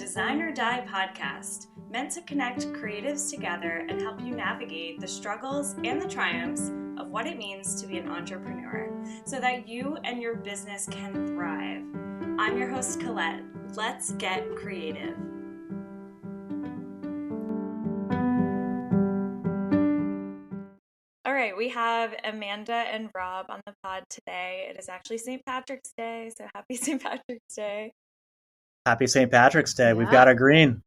Design or Die podcast, meant to connect creatives together and help you navigate the struggles and the triumphs of what it means to be an entrepreneur so that you and your business can thrive. I'm your host, Colette. Let's get creative. All right, we have Amanda and Rob on the pod today. It is actually St. Patrick's Day, so happy St. Patrick's Day. Happy St. Patrick's Day. Yeah. We've got our green.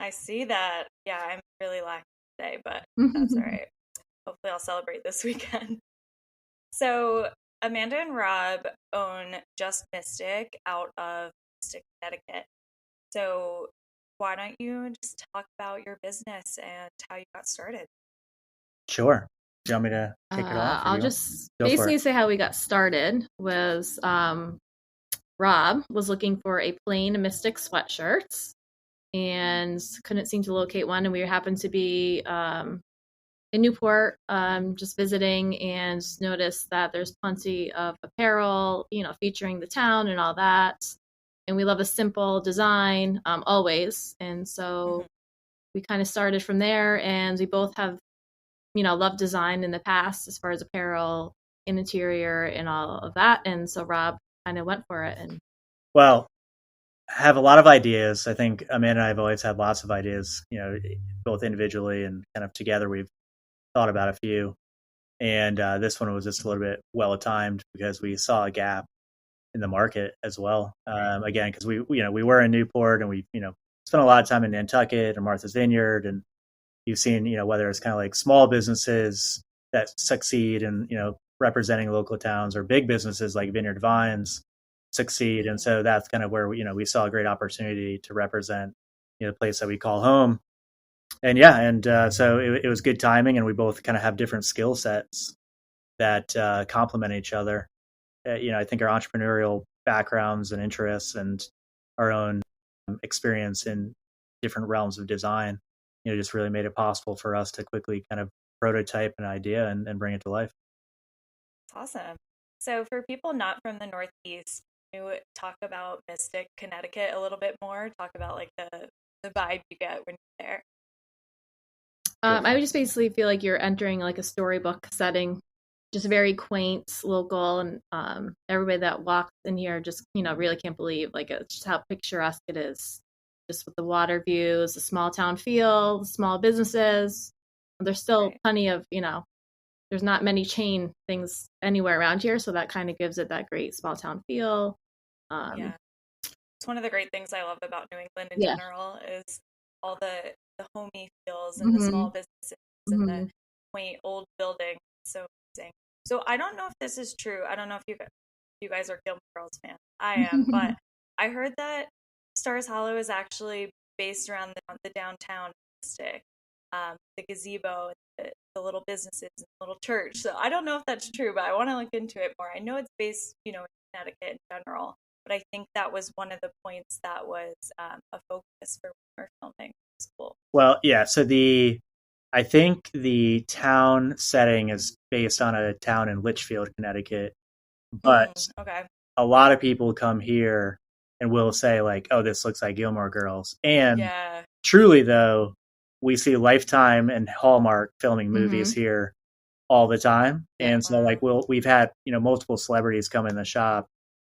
I see that. Yeah, I'm really lacking today, but that's all right. Hopefully I'll celebrate this weekend. So Amanda and Rob own Just Mystic out of Mystic, Connecticut. So why don't you just talk about your business and how you got started? Sure. Do you want me to kick it off? I'll just basically say how we got started was Rob was looking for a plain Mystic sweatshirt and couldn't seem to locate one. And we happened to be in Newport just visiting and noticed that there's plenty of apparel, featuring the town and all that. And we love a simple design always. And so we kind of started from there, and we both have loved design in the past as far as apparel and interior and all of that. And so Rob kind of went for it. And well, I have a lot of ideas. I think Amanda and I have always had lots of ideas, both individually and kind of together. We've thought about a few. And this one was just a little bit well-timed because we saw a gap in the market as well. Again, because we were in Newport, and we, spent a lot of time in Nantucket or Martha's Vineyard, and you've seen, whether it's kind of like small businesses that succeed in, representing local towns, or big businesses like Vineyard Vines succeed. And so that's kind of where, we saw a great opportunity to represent, the place that we call home. And so it was good timing, and we both kind of have different skill sets that complement each other. I think our entrepreneurial backgrounds and interests and our own experience in different realms of design, just really made it possible for us to quickly kind of prototype an idea and bring it to life. Awesome. So for people not from the Northeast, can you talk about Mystic, Connecticut a little bit more? Talk about like the vibe you get when you're there. I would just basically feel like you're entering like a storybook setting, just very quaint, local, and everybody that walks in here just, really can't believe just how picturesque it is. Just with the water views, the small town feel, the small businesses. There's still plenty of, there's not many chain things anywhere around here, so that kind of gives it that great small town feel. It's one of the great things I love about New England in general is all the homey feels and the small businesses and the quaint old buildings. So amazing. So I don't know if this is true. I don't know if you guys are Gilmore Girls fans. I am, but I heard that Stars Hollow is actually based around the downtown Mystic, the gazebo, the little businesses, and the little church. So I don't know if that's true, but I want to look into it more. I know it's based, in Connecticut in general, but I think that was one of the points that was a focus for when we were filming. It's cool. Well, yeah. So I think the town setting is based on a town in Litchfield, Connecticut, but a lot of people come here and will say like, "Oh, this looks like Gilmore Girls." And truly, though, we see Lifetime and Hallmark filming movies here all the time. And so like we've had, multiple celebrities come in the shop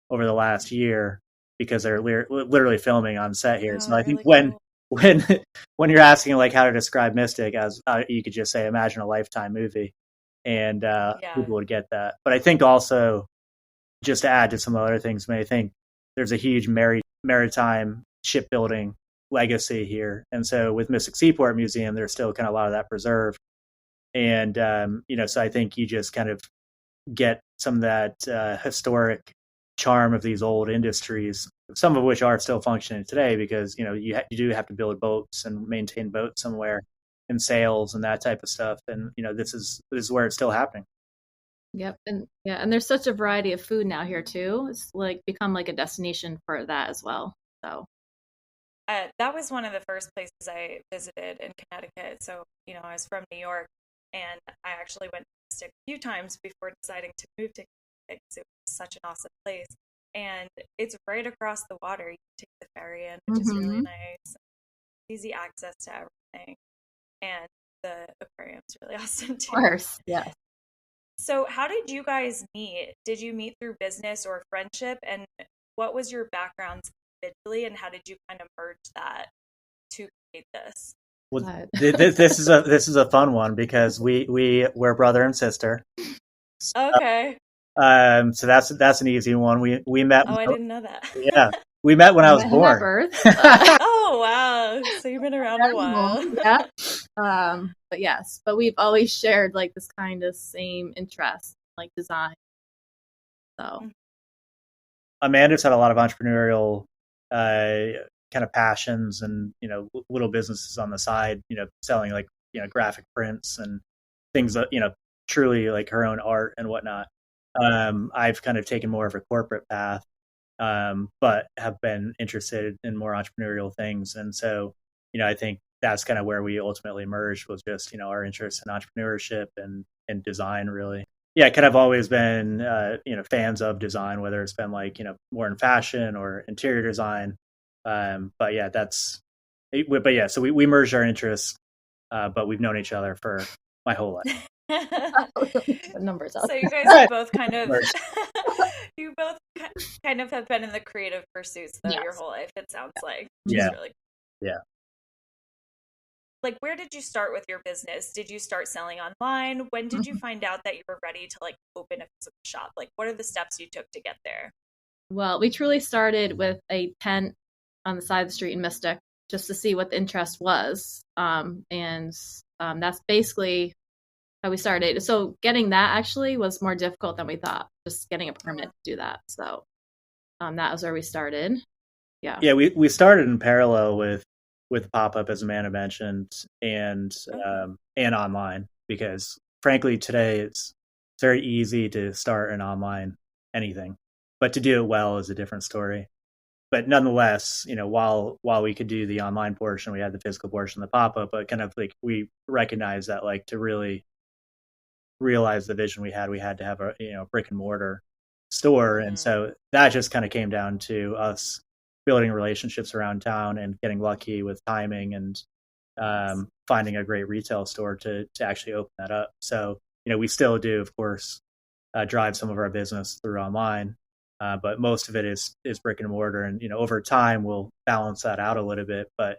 over the last year because they're literally filming on set here. So I think really when you're asking like how to describe Mystic, as you could just say, imagine a Lifetime movie, and people would get that. But I think also, just to add to some other things, I think there's a huge maritime shipbuilding legacy here. And so with Mystic Seaport Museum, there's still kind of a lot of that preserved. And, so I think you just kind of get some of that historic charm of these old industries, some of which are still functioning today because, you do have to build boats and maintain boats somewhere, and sails and that type of stuff. And, this is where it's still happening. Yep. And there's such a variety of food now here too. It's like become like a destination for that as well. So that was one of the first places I visited in Connecticut. So, I was from New York, and I actually went to Mystic a few times before deciding to move to Connecticut because it was such an awesome place. and it's right across the water. You can take the ferry in, which is really nice. Easy access to everything. And the aquarium's really awesome too. Of course, yes. So how did you guys meet? Did you meet through business or friendship? And what was your backgrounds individually, and how did you kind of merge that to create this? Well, this is a fun one because we're brother and sister. Okay. So that's an easy one. We met. Oh, I didn't know that. Yeah, we met when I was born. At birth. Oh wow! So you've been around a while. Yeah. But yes, but we've always shared like this kind of same interest, like design. So Amanda's had a lot of entrepreneurial kind of passions and, little businesses on the side, selling like, graphic prints and things that, truly like her own art and whatnot. I've kind of taken more of a corporate path, but have been interested in more entrepreneurial things. And so, I think that's kind of where we ultimately merged, was just, our interest in entrepreneurship and design, really. Yeah, kind of always been, fans of design, whether it's been like, more in fashion or interior design. But yeah, so we merged our interests, but we've known each other for my whole life. Numbers so you guys both kind of you both kind of have been in the creative pursuits though your whole life, it sounds like. Yeah. Really cool. Yeah. Like, where did you start with your business? Did you start selling online? When did you find out that you were ready to like open a physical shop? Like, what are the steps you took to get there? Well, we truly started with a tent on the side of the street in Mystic just to see what the interest was. And that's basically how we started. So getting that actually was more difficult than we thought, just getting a permit to do that. So that was where we started. Yeah. Yeah, we started in parallel with pop-up, as Amanda mentioned, and online, because frankly today it's very easy to start an online anything, but to do it well is a different story. But nonetheless, while we could do the online portion, we had the physical portion, the pop-up, but kind of like we recognize that like to really realize the vision we had to have a brick and mortar store. And so that just kind of came down to us building relationships around town and getting lucky with timing and finding a great retail store to actually open that up. So, we still do, of course, drive some of our business through online, but most of it is brick and mortar. And, over time, we'll balance that out a little bit. But,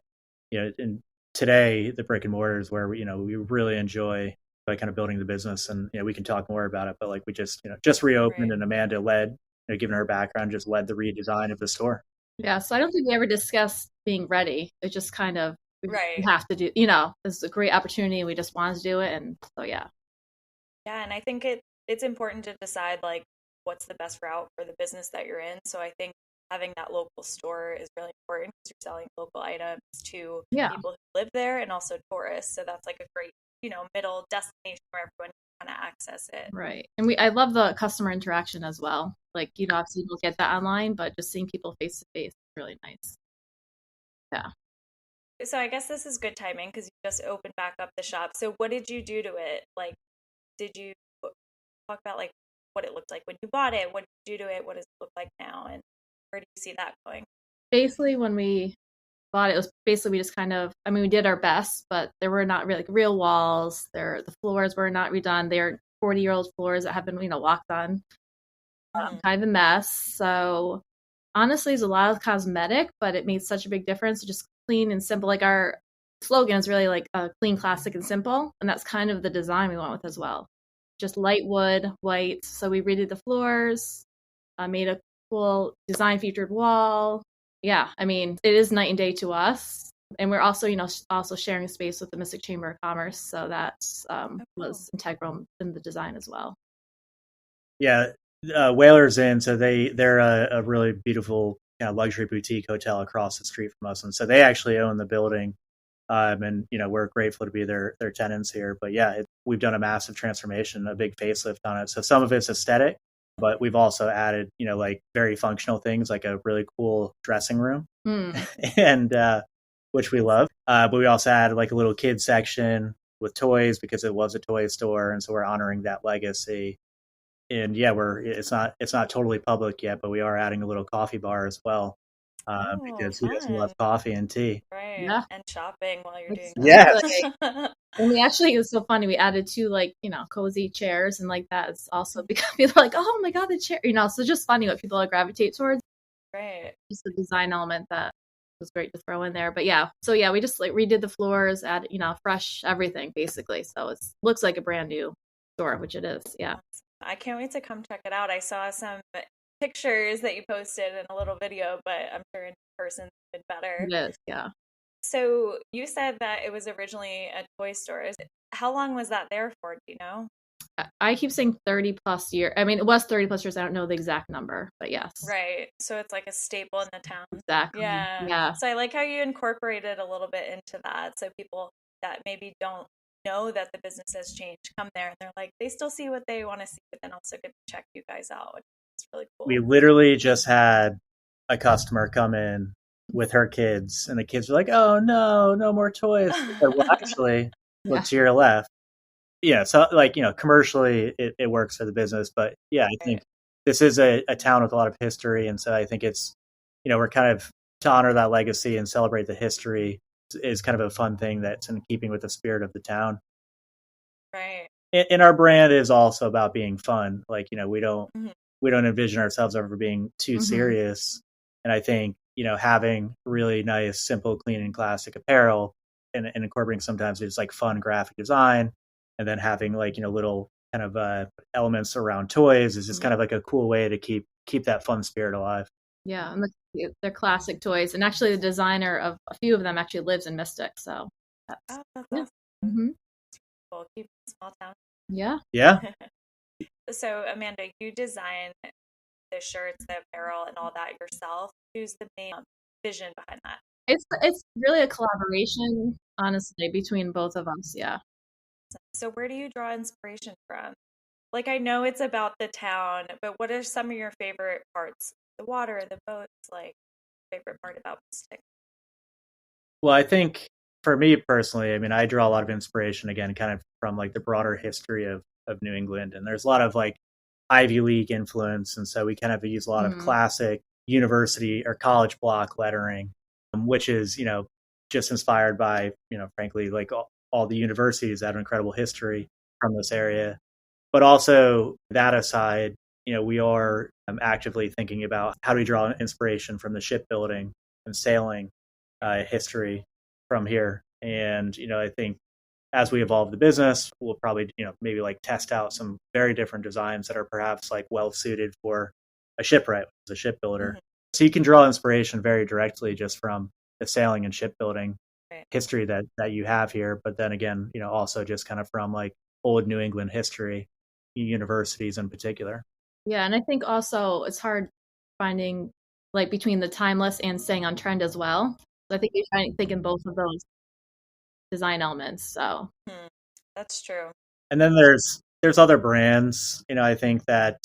and today, the brick and mortar is where we really enjoy by kind of building the business. And, we can talk more about it, but like we just reopened, and Amanda led, given her background, just led the redesign of the store. Yeah, so I don't think we ever discussed being ready. It just kind of, we have to do, it's a great opportunity and we just wanted to do it. And so, yeah. Yeah, and I think it's important to decide like what's the best route for the business that you're in. So I think having that local store is really important because you're selling local items to people who live there and also tourists. So that's like a great, middle destination where everyone can kind of access it. Right. And I love the customer interaction as well. Like, obviously you don't get that online, but just seeing people face to face is really nice. Yeah. So I guess this is good timing because you just opened back up the shop. So what did you do to it? Like, did you talk about like what it looked like when you bought it? What did you do to it? What does it look like now? And where do you see that going? Basically, when we bought it, it was basically we just kind of, we did our best, but there were not really like real walls. The floors were not redone. They're 40-year-old floors that have been, walked on. Kind of a mess. So honestly, it's a lot of cosmetic, but it made such a big difference. Just clean and simple. Like our slogan is really like clean, classic, and simple. And that's kind of the design we went with as well. Just light wood, white. So we redid the floors, made a cool design featured wall. Yeah, it is night and day to us. And we're also, also sharing space with the Mystic Chamber of Commerce. So that's was integral in the design as well. Yeah. Whalers Inn, so they're a really beautiful kind of luxury boutique hotel across the street from us, and so they actually own the building, and we're grateful to be their tenants here. But yeah, we've done a massive transformation, a big facelift on it. So some of it's aesthetic, but we've also added like very functional things like a really cool dressing room, and which we love. But we also added like a little kids section with toys because it was a toy store, and so we're honoring that legacy. and yeah, it's not totally public yet, but we are adding a little coffee bar as well. Because who doesn't love coffee and tea? Right. Yeah. And shopping while you're doing that. Yes. And we actually, it was so funny. We added 2 cozy chairs, and that is also because people are like, oh my god, the chair, so just funny what people gravitate towards. Right. Just the design element that was great to throw in there. But yeah, so yeah, we just redid the floors, added fresh everything basically. So it looks like a brand new store, which it is. Yeah. I can't wait to come check it out. I saw some pictures that you posted in a little video, but I'm sure in person it's better. It is, yeah. So you said that it was originally a toy store. How long was that there for? Do you know? I keep saying 30 plus years. I mean, it was 30 plus years. I don't know the exact number, but yes. Right. So it's like a staple in the town. Exactly. Yeah. So I like how you incorporated a little bit into that. So people that maybe don't know that the business has changed come there and they're like, they still see what they want to see, but then also get to check you guys out. It's really cool. We literally just had a customer come in with her kids, and the kids were like, oh no more toys. Said, well, actually, look to your left. Yeah, so commercially it works for the business, but yeah, I think this is a town with a lot of history, and so I think it's we're kind of to honor that legacy and celebrate the history is kind of a fun thing that's in keeping with the spirit of the town. Right. And our brand is also about being fun. We don't envision ourselves ever being too serious, and I think having really nice, simple, clean, and classic apparel, and incorporating sometimes just fun graphic design, and then having little kind of elements around toys is just kind of a cool way to keep that fun spirit alive. Yeah, and they're classic toys, and actually the designer of a few of them actually lives in Mystic, so that's awesome. Cool. Keep it a small town. Yeah. So Amanda, you design the shirts, the apparel, and all that yourself. Who's the main vision behind that? It's really a collaboration, honestly, between both of us. Yeah. So where do you draw inspiration from? I know it's about the town, but what are some of your favorite parts? The water, the boats, favorite part about Mystic? Well, I think for me personally, I mean, I draw a lot of inspiration again, kind of from the broader history of New England, and there's a lot of Ivy League influence, and so we kind of use a lot of classic university or college block lettering, which is just inspired by frankly all the universities that have incredible history from this area. But also that aside, we are actively thinking about how do we draw inspiration from the shipbuilding and sailing history from here. And I think as we evolve the business, we'll probably maybe test out some very different designs that are perhaps well suited for a shipwright as a shipbuilder. So you can draw inspiration very directly just from the sailing and shipbuilding history that you have here, but then again, also just kind of from old New England history, universities in particular. Yeah, and I think also it's hard finding between the timeless and staying on trend as well. So I think you're trying to think in both of those design elements. So that's true. And then there's other brands. I think that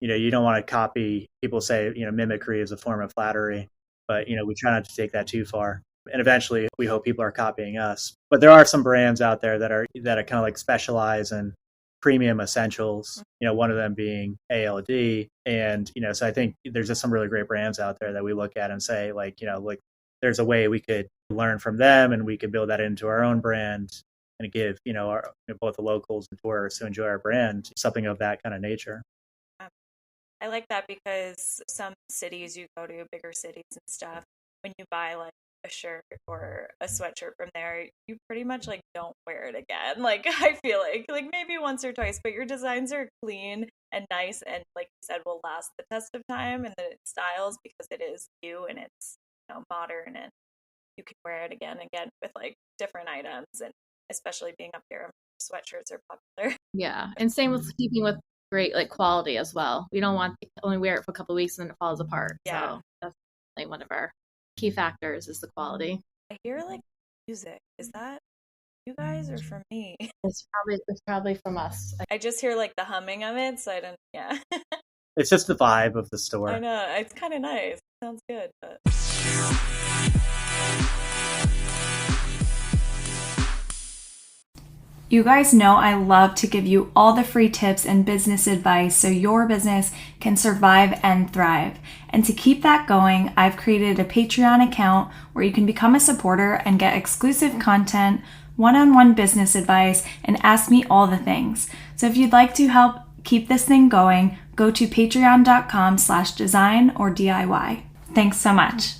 you don't want to copy. People say mimicry is a form of flattery, but we try not to take that too far. And eventually, we hope people are copying us. But there are some brands out there that are kind of specialize in premium essentials. One of them being ALD, and so I think there's just some really great brands out there that we look at and say there's a way we could learn from them, and we could build that into our own brand and give both the locals and tourists who enjoy our brand something of that kind of nature. I like that because some cities you go to, bigger cities and stuff, when you buy a shirt or a sweatshirt from there, you pretty much don't wear it again. I feel like maybe once or twice, but your designs are clean and nice, and like you said, will last the test of time, and the styles, because it is you and it's modern, and you can wear it again and again with different items, and especially being up here, sweatshirts are popular. Yeah, and same with keeping with great quality as well. We don't want to only wear it for a couple of weeks and then it falls apart. Yeah. So that's one of our key factors is the quality. I hear music. Is that you guys or from me? It's probably from us. I just hear the humming of it, so I don't. Yeah. It's just the vibe of the store. I know, it's kind of nice. Sounds good, but. You guys know I love to give you all the free tips and business advice so your business can survive and thrive. And to keep that going, I've created a Patreon account where you can become a supporter and get exclusive content, one-on-one business advice, and ask me all the things. So if you'd like to help keep this thing going, go to patreon.com/design or DIY. Thanks so much.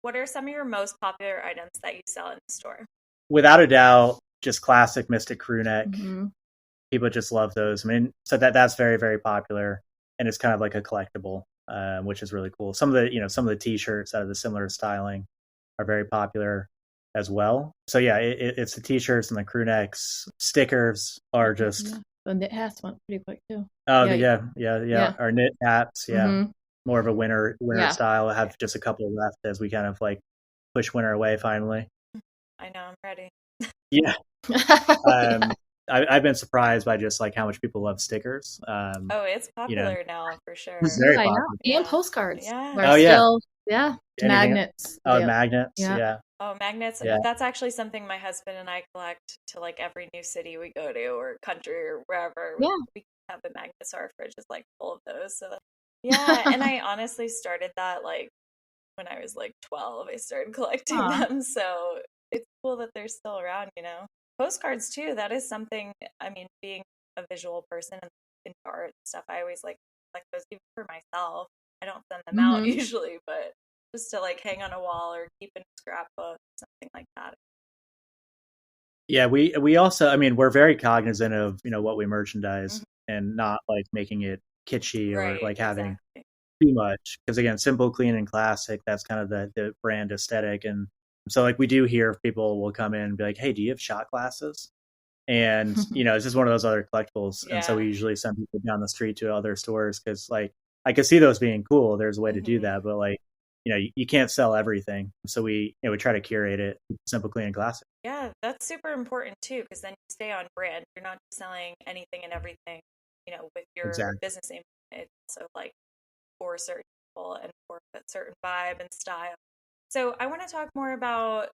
What are some of your most popular items that you sell in the store? Without a doubt, just classic Mystic crew neck. People just love those. I mean, so that's very, very popular, and it's kind of like a collectible, which is really cool. Some of the T-shirts out of the similar styling are very popular as well. So yeah, it's the T-shirts and the crew necks. Stickers are just the knit hats went pretty quick too. Oh yeah. Our knit hats, more of a winter style. I have just a couple left as we kind of like push winter away finally. I know, I'm ready. Yeah. I've been surprised by just like how much people love stickers. It's popular now for sure. It's very popular. And postcards. Magnets. Magnets. Yeah. Oh, magnets. Yeah. That's actually something my husband and I collect to like every new city we go to or country or wherever. Yeah. We have the magnets. Our fridge is like full of those. So yeah. And I honestly started that like when I was like 12. I started collecting them. So it's cool that they're still around, you know. Postcards too. That is something, I mean, being a visual person and into art and stuff, I always like those even for myself. I don't send them out usually, but just to like hang on a wall or keep in a scrapbook, something like that. Yeah, we also, I mean, we're very cognizant of, you know, what we merchandise and not like making it kitschy or like having too much. Because again, simple, clean, and classic, that's kind of the brand aesthetic. And so like we do hear people will come in and be like, hey, do you have shot glasses? And, you know, it's just one of those other collectibles. And so we usually send people down the street to other stores because like I could see those being cool. There's a way to do that. But like, you know, you can't sell everything. So we try to curate it simple, clean, and classic. Yeah, that's super important too, because then you stay on brand. You're not selling anything and everything, you know, with your business name. It's also like for certain people and for a certain vibe and style. So I want to talk more about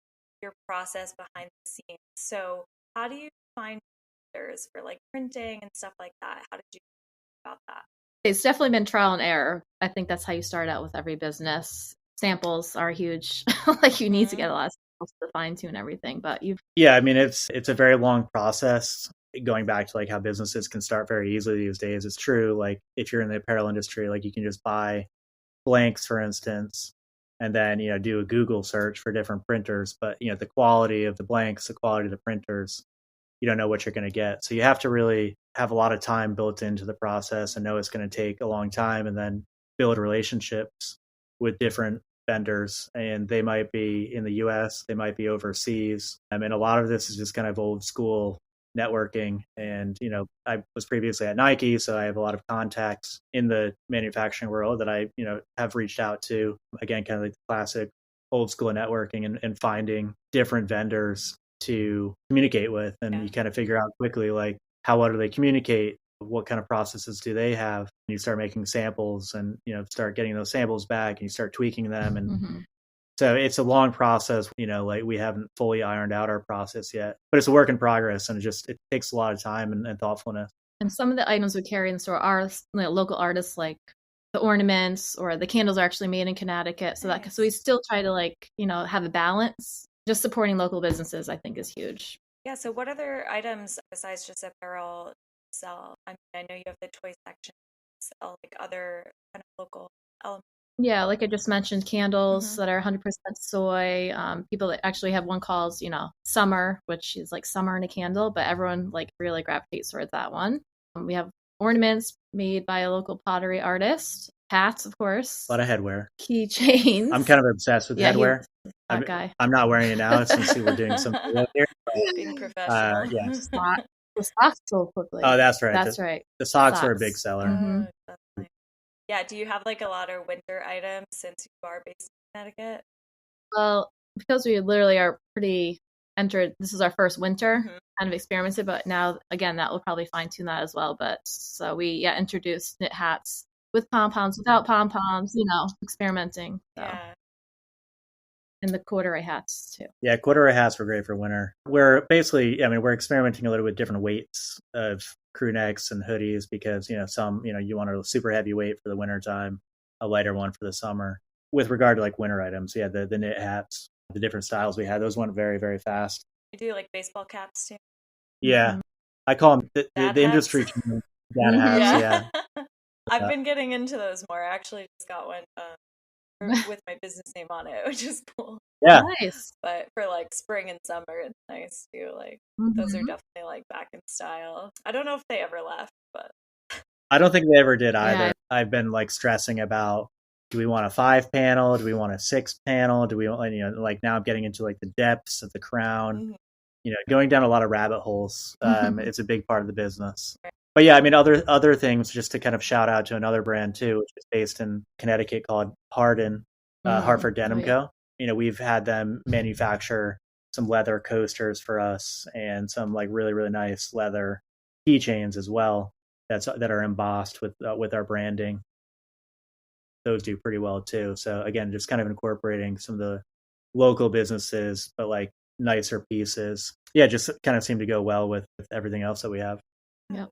your process behind the scenes. So how do you find vendors for like printing and stuff like that? How did you think about that? It's definitely been trial and error. I think that's how you start out with every business. Samples are huge. Like you need to get a lot of samples to fine tune everything. But I mean, it's a very long process. Going back to like how businesses can start very easily these days, it's true. Like if you're in the apparel industry, like you can just buy blanks, for instance, and then, you know, do a Google search for different printers. But, you know, the quality of the blanks, the quality of the printers, you don't know what you're going to get. So you have to really have a lot of time built into the process and know it's going to take a long time, and then build relationships with different vendors. And they might be in the US, they might be overseas. I mean, a lot of this is just kind of old school networking. And, you know, I was previously at Nike, so I have a lot of contacts in the manufacturing world that I, you know, have reached out to. Again, kind of like the classic old school networking and finding different vendors to communicate with. And you kind of figure out quickly, like, how well do they communicate? What kind of processes do they have? And you start making samples and, you know, start getting those samples back and you start tweaking them. And so it's a long process, you know, like we haven't fully ironed out our process yet, but it's a work in progress, and it takes a lot of time and thoughtfulness. And some of the items we carry in the store are, you know, local artists, like the ornaments or the candles are actually made in Connecticut. So so we still try to, like, you know, have a balance. Just supporting local businesses, I think, is huge. Yeah. So what other items besides just apparel sell? I mean, I know you have the toy section, sell like other kind of local elements. Yeah, like I just mentioned, candles that are 100% soy. People that actually have one called, you know, Summer, which is like summer in a candle, but everyone like really gravitates towards that one. We have ornaments made by a local pottery artist. Hats, of course. A lot of headwear. Keychains. I'm kind of obsessed with headwear. That guy. I'm not wearing it now since we're doing something here. Being professional. The socks so quickly. Oh, that's right. That's right. The socks are a big seller. Yeah. Do you have like a lot of winter items since you are based in Connecticut? Well, because we literally are pretty entered, this is our first winter, kind of experimented, but now, again, that will probably fine tune that as well. But so we introduced knit hats with pom-poms, without pom-poms, you know, experimenting. So. Yeah. And the corduroy hats too. Yeah, corduroy hats were great for winter. We're basically, we're experimenting a little with different weights of crew necks and hoodies because, some, you want a super heavy weight for the winter time, a lighter one for the summer. With regard to like winter items, yeah, the knit hats, the different styles we had, those went very, very fast. You do like baseball caps too? Yeah. I call them the industry term, dad hats, yeah. I've been getting into those more. I actually just got one with my business name on it, which is cool. Yeah. Nice. But for like spring and summer, it's nice too. Like those are definitely like back in style. I don't know if they ever left, but I don't think they ever did either. Yeah. I've been like stressing about, do we want a 5-panel? Do we want a 6-panel? Do we want, like now I'm getting into like the depths of the crown, going down a lot of rabbit holes. It's a big part of the business. But yeah, other things, just to kind of shout out to another brand too, which is based in Connecticut called Hardin, Hartford Denim Co. We've had them manufacture some leather coasters for us and some like really, really nice leather keychains as well that are embossed with our branding. Those do pretty well too. So again, just kind of incorporating some of the local businesses, but like nicer pieces. Yeah, just kind of seem to go well with everything else that we have. Yep.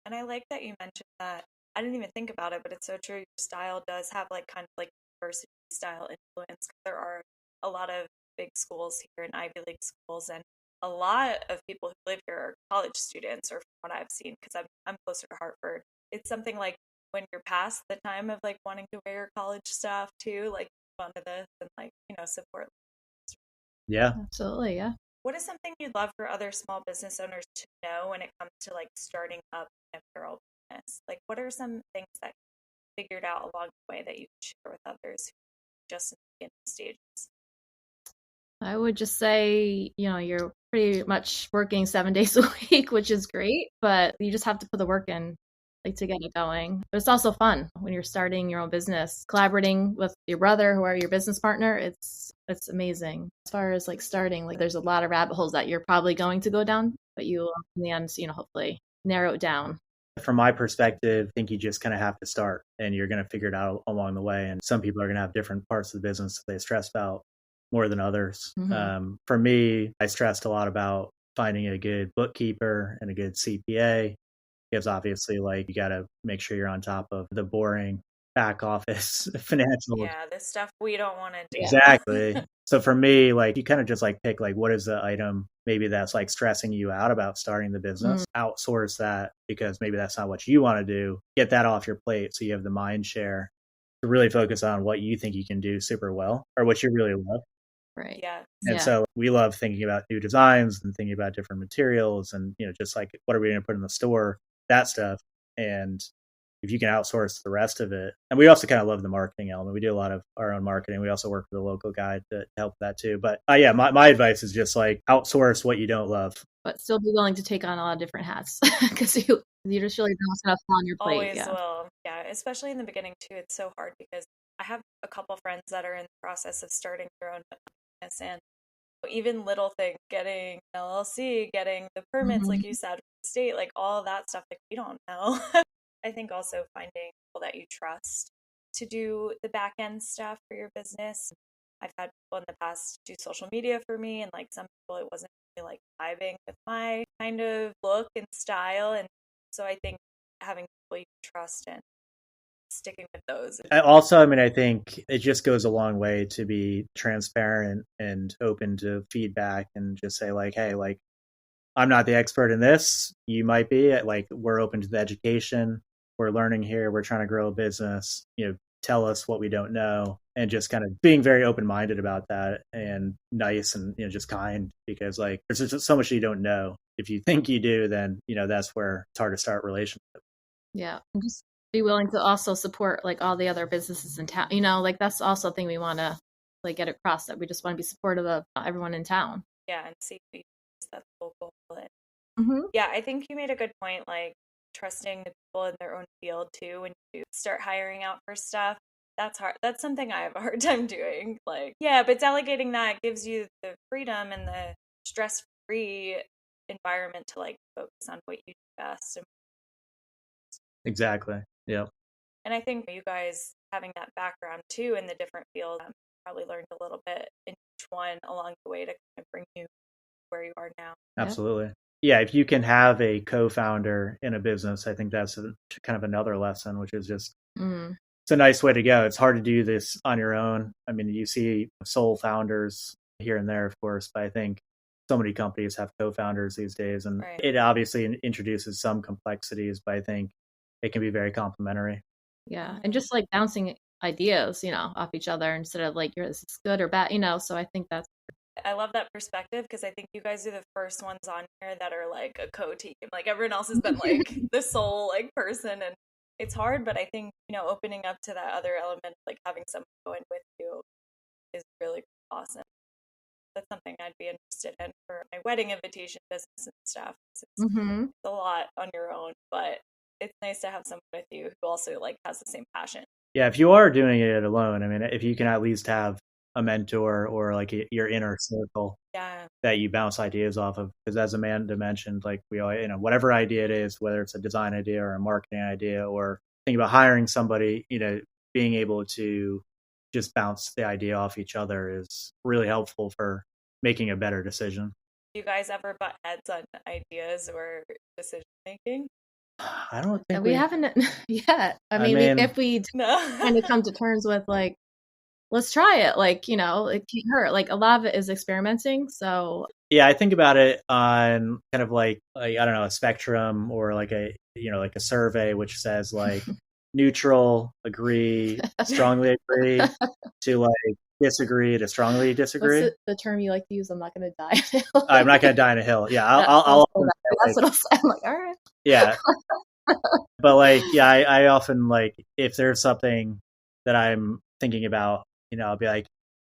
And I like that you mentioned that. I didn't even think about it, but it's so true. Your style does have like kind of like university style influence. There are a lot of big schools here in Ivy League schools, and a lot of people who live here are college students, or from what I've seen, because I'm closer to Hartford. It's something like when you're past the time of like wanting to wear your college stuff too, like fun to this and like support. Yeah, absolutely. Yeah. What is something you'd love for other small business owners to know when it comes to like starting up an apparel business? Like, what are some things that you figured out along the way that you can share with others who just in the beginning stages? I would just say, you're pretty much working 7 days a week, which is great, but you just have to put the work in, like, to get it going. But it's also fun when you're starting your own business, collaborating with your brother, who are your business partner. It's amazing. As far as like starting, like there's a lot of rabbit holes that you're probably going to go down, but you in the end, hopefully narrow it down. From my perspective, I think you just kind of have to start and you're going to figure it out along the way. And some people are going to have different parts of the business that they stress about more than others. For me, I stressed a lot about finding a good bookkeeper and a good CPA, because obviously like you got to make sure you're on top of the boring back office financial. Yeah, this stuff we don't want to do. Exactly. So for me, like you kind of just like pick like what is the item maybe that's like stressing you out about starting the business, outsource that because maybe that's not what you want to do, get that off your plate so you have the mind share to really focus on what you think you can do super well or what you really love. Right. Yeah. And so we love thinking about new designs and thinking about different materials and, just like what are we going to put in the store, that stuff. And if you can outsource the rest of it. And we also kind of love the marketing element. We do a lot of our own marketing. We also work with a local guy to help that too. But yeah, my advice is just like outsource what you don't love. But still be willing to take on a lot of different hats because you just really don't have on your plate. Always will. Yeah, especially in the beginning too. It's so hard because I have a couple friends that are in the process of starting their own business, and even little things, getting LLC, getting the permits, like you said, from the state, like all of that stuff, like we don't know. I think also finding people that you trust to do the back end stuff for your business. I've had people in the past do social media for me, and like some people, it wasn't really like vibing with my kind of look and style. And so I think having people you trust and sticking with those. Also, I think it just goes a long way to be transparent and open to feedback and just say like, hey, like I'm not the expert in this. You might be. Like we're open to the education. We're learning here. We're trying to grow a business. Tell us what we don't know, and just kind of being very open-minded about that and nice and just kind, because like there's just so much you don't know. If you think you do, then that's where it's hard to start a relationship. Yeah, and just be willing to also support like all the other businesses in town. Like that's also a thing we want to like get across, that we just want to be supportive of everyone in town. Yeah, and see that's local. Yeah, I think you made a good point, like trusting the people in their own field too. When you start hiring out for stuff, that's hard. That's something I have a hard time doing. Like, yeah, but delegating that gives you the freedom and the stress-free environment to like focus on what you do best. Exactly. Yeah. And I think you guys having that background too in the different fields probably learned a little bit in each one along the way to kind of bring you where you are now. Absolutely. Yeah, if you can have a co-founder in a business, I think that's kind of another lesson, which is just it's a nice way to go. It's hard to do this on your own. I mean, you see sole founders here and there, of course, but I think so many companies have co-founders these days, and it obviously introduces some complexities, but I think it can be very complementary. Yeah, and just like bouncing ideas, off each other instead of like, this is good or bad, so I think I love that perspective because I think you guys are the first ones on here that are like a co-team. Like everyone else has been like the sole like person, and it's hard, but I think, opening up to that other element, like having someone go in with you is really awesome. That's something I'd be interested in for my wedding invitation business and stuff. It's a lot on your own, but it's nice to have someone with you who also like has the same passion. Yeah, if you are doing it alone, I mean, if you can at least have a mentor or like your inner circle that you bounce ideas off of, because as Amanda mentioned, like we all, whatever idea it is, whether it's a design idea or a marketing idea, or think about hiring somebody, being able to just bounce the idea off each other is really helpful for making a better decision. Do you guys ever butt heads on ideas or decision making? I don't think we haven't yet. I mean, if we kind of come to terms with like, let's try it, like, it can't hurt. Like a lot of it is experimenting. So yeah, I think about it on kind of like I don't know, a spectrum or like a like a survey which says like neutral, agree, strongly agree, to like disagree, to strongly disagree. What's the term you like to use? I'm not going to die in a hill. I'm not going to die in a hill. Yeah, that's what I'll say. I'm like, all right. Yeah. But like, yeah, I often like if there's something that I'm thinking about, I'll be like,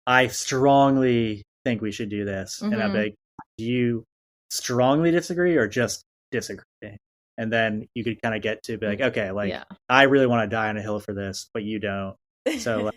I strongly think we should do this. And I'll be like, do you strongly disagree or just disagree? And then you could kind of get to be like, okay, like I really want to die on a hill for this, but you don't. So,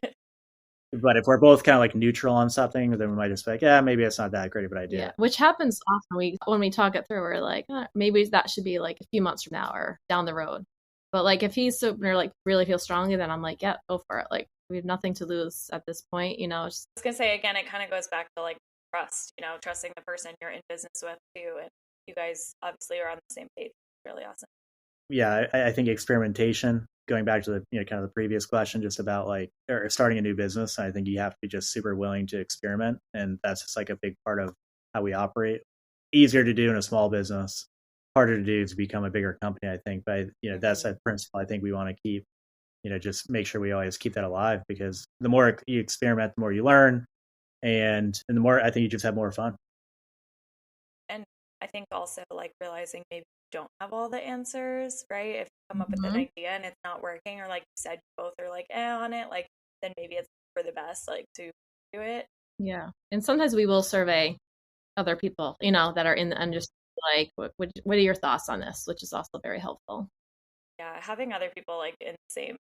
but if we're both kind of like neutral on something, then we might just be like, yeah, maybe it's not that great of an idea. Yeah, which happens often. When we talk it through, we're like, maybe that should be like a few months from now or down the road. But like if he's like really feels strongly, then I'm like, yeah, go for it. Like we have nothing to lose at this point, I was gonna say again, it kind of goes back to like trust, trusting the person you're in business with too, and you guys obviously are on the same page. It's really awesome. Yeah, I think experimentation. Going back to the kind of the previous question, just about like or starting a new business, I think you have to be just super willing to experiment, and that's just like a big part of how we operate. Easier to do in a small business, harder to do to become a bigger company, I think. But that's a principle I think we want to keep. Just make sure we always keep that alive, because the more you experiment, the more you learn, and the more I think you just have more fun. And I think also like realizing maybe you don't have all the answers, right? If you come up with an idea and it's not working, or like you said, you both are like on it, like then maybe it's for the best, like to do it. Yeah, and sometimes we will survey other people, that are in the industry, like what are your thoughts on this, which is also very helpful. Yeah, having other people like in the same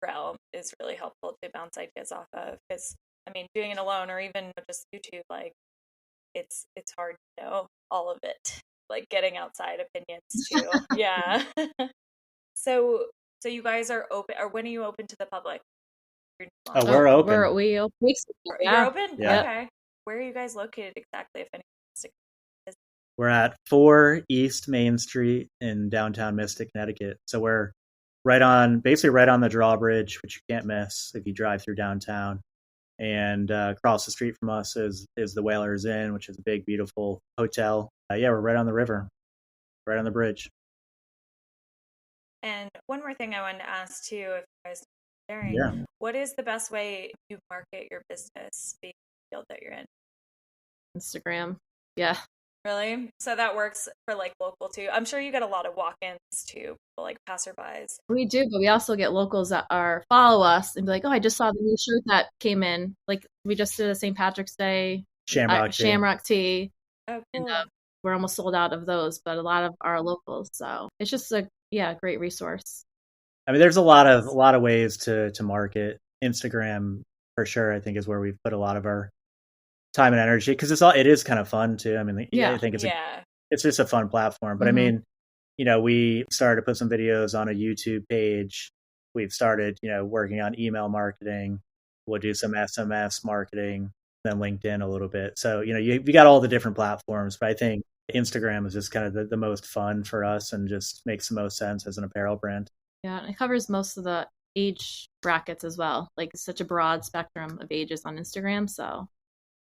realm is really helpful to bounce ideas off of, because I mean, doing it alone or even just YouTube, like it's hard to know all of it, like getting outside opinions too. Yeah. So you guys are open, or when are you open to the public? Oh, we're open. You're open? Yeah. Okay. Where are you guys located exactly, if anyone wants to visit? We're at 4 East Main Street in downtown Mystic, Connecticut. So we're basically right on the drawbridge, which you can't miss if you drive through downtown. And across the street from us is the Whalers Inn, which is a big, beautiful hotel. We're right on the river, right on the bridge. And one more thing I wanted to ask too, if you guys are sharing, what is the best way you market your business, being the field that you're in? Instagram. Yeah. Really? So that works for like local too. I'm sure you get a lot of walk-ins too, like passerbys. We do, but we also get locals that follow us and be like, "Oh, I just saw the new shirt that came in." Like we just did a St. Patrick's Day Shamrock Tea. Oh, cool. And we're almost sold out of those, but a lot of our locals. So it's just a great resource. I mean, there's a lot of ways to market. Instagram for sure, I think, is where we've put a lot of our time and energy, because it is kind of fun too. I mean, I think it's just a fun platform. But I mean, we started to put some videos on a YouTube page. We've started, working on email marketing. We'll do some SMS marketing, then LinkedIn a little bit. So, you got all the different platforms, but I think Instagram is just kind of the most fun for us and just makes the most sense as an apparel brand. Yeah, and it covers most of the age brackets as well. Like it's such a broad spectrum of ages on Instagram. So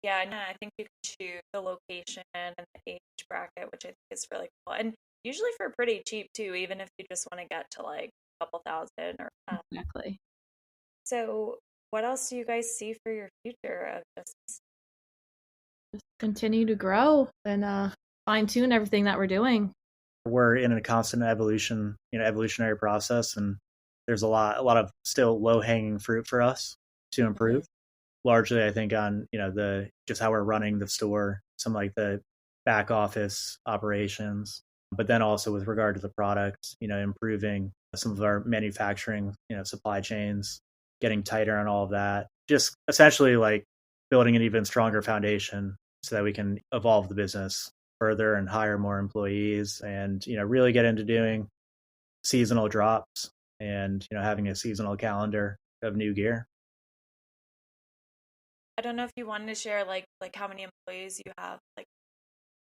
yeah, no, I think you can choose the location and the age bracket, which I think is really cool. And usually for pretty cheap too, even if you just want to get to like a couple thousand or exactly. So what else do you guys see for your future of just continue to grow and fine tune everything that we're doing? We're in a constant evolutionary process, and there's a lot of still low hanging fruit for us to improve. Largely, I think on the just how we're running the store, some like the back office operations, but then also with regard to the product, improving some of our manufacturing, supply chains, getting tighter on all of that. Just essentially like building an even stronger foundation so that we can evolve the business further and hire more employees and really get into doing seasonal drops and having a seasonal calendar of new gear. I don't know if you wanted to share like how many employees you have.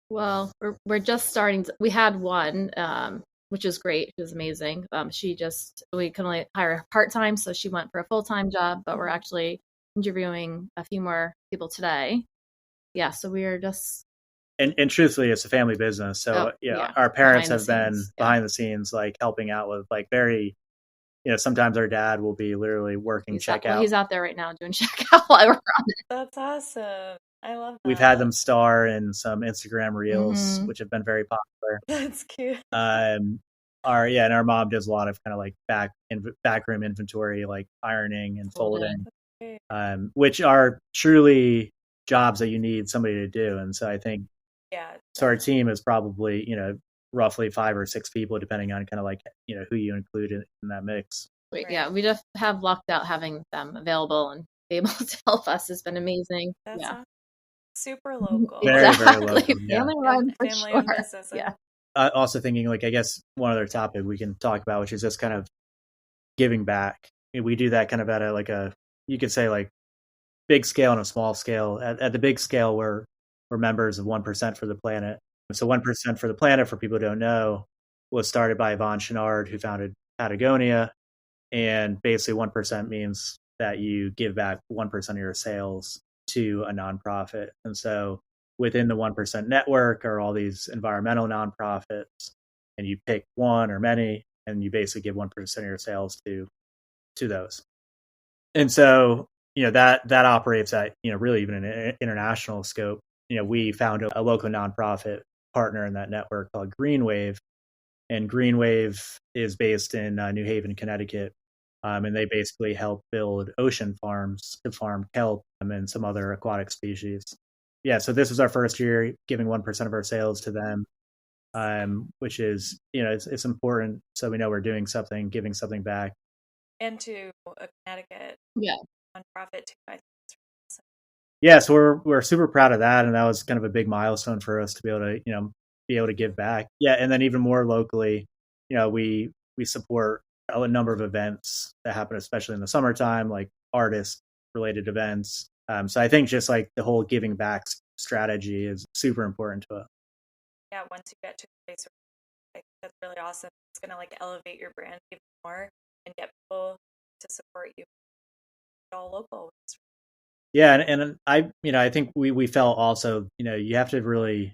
Well, we're just starting. We had one, which is great. She was amazing. We can only hire her part-time, so she went for a full-time job, but we're actually interviewing a few more people today. Yeah, so we are just... And truthfully, it's a family business. So our parents have been behind the scenes, like helping out with like very, sometimes our dad will be literally working checkout. He's out there right now doing checkout while we're on it. That's awesome. I love that. We've had them star in some Instagram reels, which have been very popular. That's cute. And our mom does a lot of kind of like backroom inventory, like ironing and folding, which are truly jobs that you need somebody to do. And so I think, so our team is probably, roughly 5 or 6 people, depending on kind of like, who you include in that mix. Yeah, we just have lucked out having them available and be able to help us has been amazing. That's super local. Very, very local. Family run for sure. Business. Yeah. Also thinking like, I guess one other topic we can talk about, which is just kind of giving back. We do that kind of at you could say like big scale and a small scale. At the big scale, we're members of 1% for the Planet. So 1% for the Planet, for people who don't know, was started by Yvon Chouinard, who founded Patagonia. And basically 1% means that you give back 1% of your sales to a nonprofit. And so within the 1% network are all these environmental nonprofits, and you pick one or many, and you basically give 1% of your sales to those. And so, that operates at, really even an international scope. We found a local nonprofit partner in that network called Green Wave, and Green Wave is based in New Haven, Connecticut. And they basically help build ocean farms to farm kelp and some other aquatic species. Yeah, so this was our first year giving 1% of our sales to them, which is, it's important. So we know we're doing something, giving something back. And to a Connecticut nonprofit too, I think. Yeah, so we're super proud of that, and that was kind of a big milestone for us to be able to give back. Yeah, and then even more locally, we support a number of events that happen, especially in the summertime, like artist-related events. So I think just like the whole giving back strategy is super important to us. Yeah, once you get to a place where I think that's really awesome, it's going to like elevate your brand even more and get people to support you. All local. Yeah, and I think we felt also, you have to really,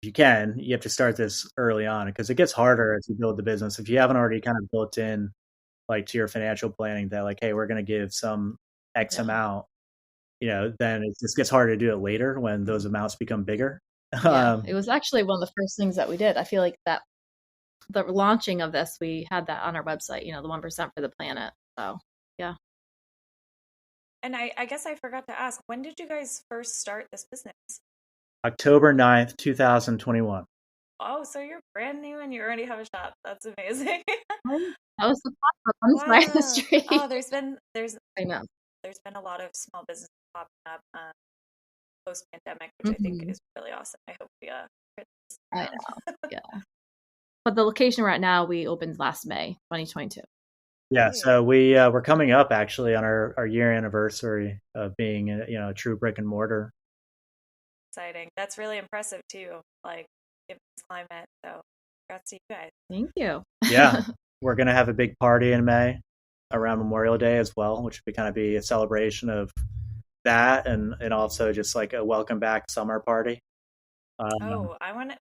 if you have to start this early on, because it gets harder as you build the business. If you haven't already kind of built in like to your financial planning that like, hey, we're going to give some X amount, then it just gets harder to do it later when those amounts become bigger. Yeah, it was actually one of the first things that we did. I feel like that the launching of this, we had that on our website, the 1% for the Planet. So, yeah. And I guess I forgot to ask, when did you guys first start this business? October 9th, 2021. Oh, so you're brand new and you already have a shop. That's amazing. That was the pop-up on the side of the street. Oh, I know. There's been a lot of small businesses popping up post-pandemic, which I think is really awesome. I hope we I know. Yeah. But the location right now, we opened last May 2022. Yeah, so we're coming up actually on our year anniversary of being a true brick and mortar. Exciting. That's really impressive too. Like given this climate. So congrats to you guys. Thank you. Yeah, we're gonna have a big party in May around Memorial Day as well, which would kind of be a celebration of that, and also just like a welcome back summer party. I want to.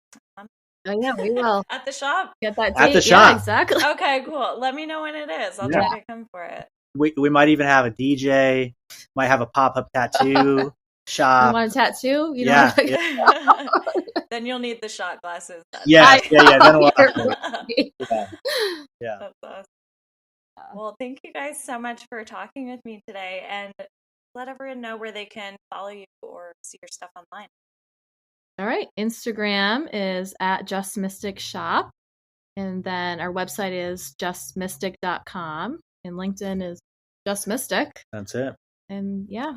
Oh yeah, we will at the shop. Get that at the date. shop. Yeah, exactly. Okay, cool. Let me know when it is. I'll try to come for it. We might even have a DJ. Might have a pop up tattoo shop. You want a tattoo? Yeah. Then you'll need the shot glasses. Yeah. Then we'll have to. Yeah. That's awesome. Well, thank you guys so much for talking with me today, and let everyone know where they can follow you or see your stuff online. All right. Instagram is at Just Mystic Shop. And then our website is justmystic.com. And LinkedIn is Just Mystic. That's it. And yeah,